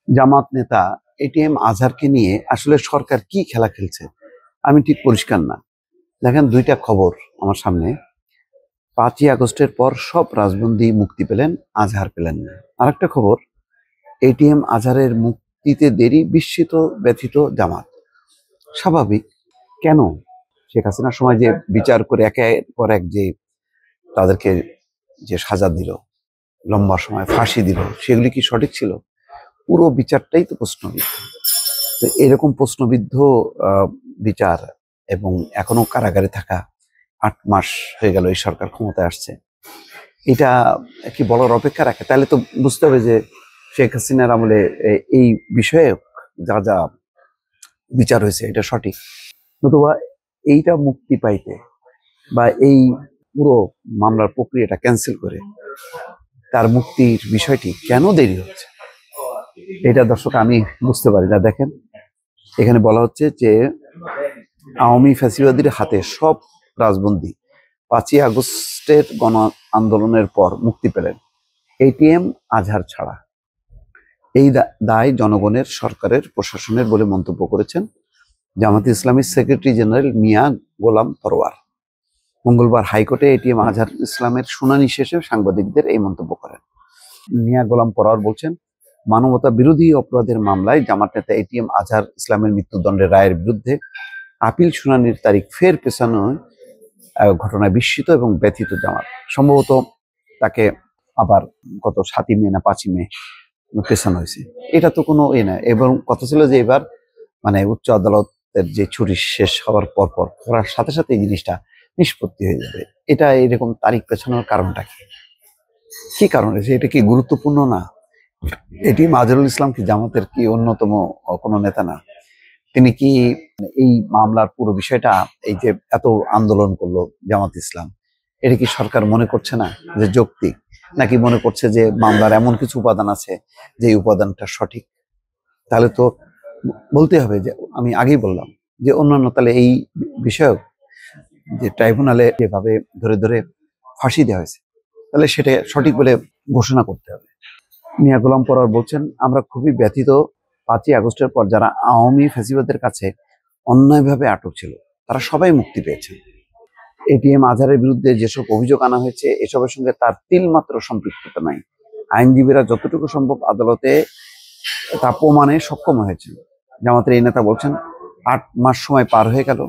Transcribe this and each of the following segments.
জামাত নেতা এটিএম আজহারকে নিয়ে আসলে সরকার কি খেলা খেলছে আমি ঠিক পরিষ্কার না। দেখেন, দুইটা খবর আমার সামনে। 5ই আগস্টের পর সব রাজবন্দী মুক্তি পেলেন, আজহার পেলেন না। আরেকটা খবর, এটিএম আজহারের মুক্তিতে দেরি, বিস্মিত ব্যথিত জামাত। স্বাভাবিক। কেন? শেখ হাসিনার সময় যে বিচার করে একের পর এক যে তাদেরকে যে সাজা দিল, লম্বা সময় ফাঁসি দিল, সেগুলি কি সঠিক ছিল? পুরো বিচারটাই তো প্রশ্নবিদ্ধ। তো এরকম প্রশ্নবিদ্ধ বিচার, এবং এখনো কারাগারে থাকা 8 মাস হয়ে গেল এই সরকার ক্ষমতায় আসছে, এটা কি বলার অপেক্ষা রাখে? তাহলে তো বুঝতে হবে যে শেখ হাসিনার আমলে এই বিষয়ে যা যা বিচার হয়েছে এটা সঠিক। নতুবা এইটা মুক্তি পাইতে বা এই পুরো মামলার প্রক্রিয়াটা ক্যান্সেল করে তার মুক্তির বিষয়টি কেন দেরি হচ্ছে, এটা দর্শক আমি বুঝতে পারি না। দেখেন, এখানে বলা হচ্ছে যে আওয়ামী ফ্যাসিবাদীর হাতে সব রাজবন্দী 5ই আগস্টের গণ আন্দোলনের পর মুক্তি পেলেন, এটিএম আজহার ছাড়া। এই দায় জনগণের, সরকারের, প্রশাসনের বলে মন্তব্য করেছেন জামাতে ইসলামীর সেক্রেটারি জেনারেল মিয়া গোলাম পরোয়ার। মঙ্গলবার হাইকোর্টে এটিএম আজহার ইসলামের শুনানি শেষে সাংবাদিকদের এই মন্তব্য করেন। মিয়া গোলাম পরোয়ার বলছেন, মানবতা বিরোধী অপরাধের মামলায় জামাত নেতা এটিএম আজহার ইসলামের মৃত্যুদণ্ডের রায়ের বিরুদ্ধে আপিল শুনানির তারিখ ফের পেছানোর ঘটনায় বিস্মিত এবং ব্যথিত জামাত। সম্ভবত তাকে আবার গত 7ই মে না 5ই মে পেছানো হয়েছে। এটা তো কোনো না। এবং কথা ছিল যে এবার মানে উচ্চ আদালতের যে ছুটি শেষ হওয়ার পর করার সাথে সাথে এই জিনিসটা নিষ্পত্তি হয়ে যাবে। এটা এরকম তারিখ পেছানোর কারণটা কি কারণে? এটা কি গুরুত্বপূর্ণ না? এটি মাজহারুল ইসলাম কি জামাতের কি অন্যতম কোনো নেতা না? তিনি কি এই মামলার পুরো বিষয়টা, এই যে এত আন্দোলন করলো জামাত ইসলাম, এটা কি সরকার মনে করছে না যে যৌক্তিক, নাকি মনে করছে যে মামলার এমন কিছু উপাদান আছে যে উপাদানটা সঠিক? তাহলে তো বলতে হবে যে, আমি আগেই বললাম যে অন্যান্য, তাহলে এই বিষয়ক যে ট্রাইব্যুনালে যেভাবে ধরে ধরে ফাঁসি দেওয়া হয়েছে, তাহলে সেটা সঠিক বলে ঘোষণা করতে হবে। মিয়া গোলাম পরোয়ার বলছেন, আমরা খুবই ব্যথিত। 5ই আগস্টের পর যারা আওয়ামী ফ্যাসিবাদের কাছে অন্যায়ভাবে আটক ছিল তারা সবাই মুক্তি পেয়েছে। এটিএম আজহারের বিরুদ্ধে যেসব অভিযোগ আনা হয়েছে এসবের সঙ্গে তার তিলমাত্র সম্পৃক্ততা নাই। আইনজীবীরা যতটুকু সম্ভব আদালতে তা প্রমাণে সক্ষম হয়েছিল। জামাতের এই নেতা বলছেন, 8 মাস সময় পার হয়ে গেল,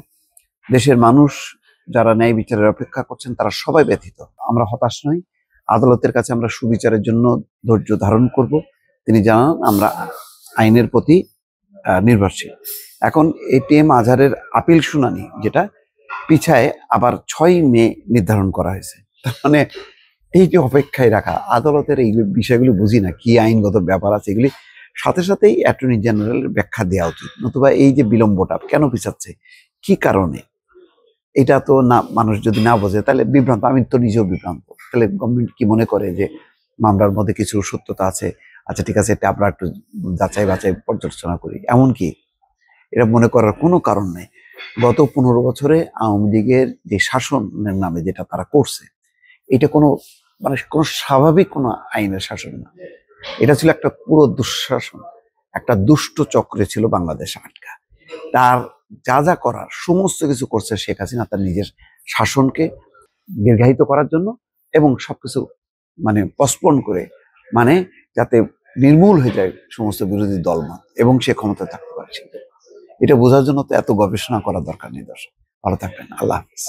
দেশের মানুষ যারা ন্যায় বিচারের অপেক্ষা করছেন তারা সবাই ব্যথিত। আমরা হতাশ নই, আদালতের কাছে আমরা সুবিচারের জন্য ধৈর্য ধারণ করব। তিনি জানান, আমরা আইনের প্রতি নির্ভরশীল। এখন এটিএম আজহারের আপিল শুনানি, যেটা পিছায় আবার 6ই মে নির্ধারণ করা হয়েছে। তার মানে এই যে অপেক্ষায় রাখা, আদালতের এই বিষয়গুলি বুঝি না কি আইনগত ব্যাপার আছে, এগুলি সাথে সাথেই অ্যাটর্নি জেনারেলের ব্যাখ্যা দেওয়া উচিত। নতুবা এই যে বিলম্বটা কেন পিছাচ্ছে, কি কারণে, এটা তো না, মানুষ যদি না বোঝে তাহলে বিভ্রান্ত। আমি তো নিজেও বিভ্রান্ত। তাহলে গভর্নমেন্ট কি মনে করে যে মামলার মধ্যে কিছু সত্যতা আছে, আচ্ছা ঠিক আছে, এটা আমরা একটু যাচাই বাছাই পর্যালোচনা করি, এমন কি? এটা মনে করার কোনো কারণ নেই। গত 15 বছরে আওয়ামী লীগের যে শাসনের নামে যেটা তারা করছে, এটা কোনো মানে কোনো স্বাভাবিক কোনো আইনের শাসন না। এটা ছিল একটা পুরো দুঃশাসন, একটা দুষ্ট চক্রে ছিল বাংলাদেশ আটকা। তার যা যা করার সমস্ত কিছু করছে শেখ হাসিনা তার নিজের শাসনকে দীর্ঘায়িত করার জন্য, এবং সবকিছু মানে পসপন করে, মানে যাতে নির্মূল হয়ে যায় সমস্ত বিরোধী দলমত এবং সে ক্ষমতায় থাকতে পারছে। এটা বোঝার জন্য তো এত গবেষণা করার দরকার নেই। দর্শক ভালো থাকবেন, আল্লাহ হাফিজ।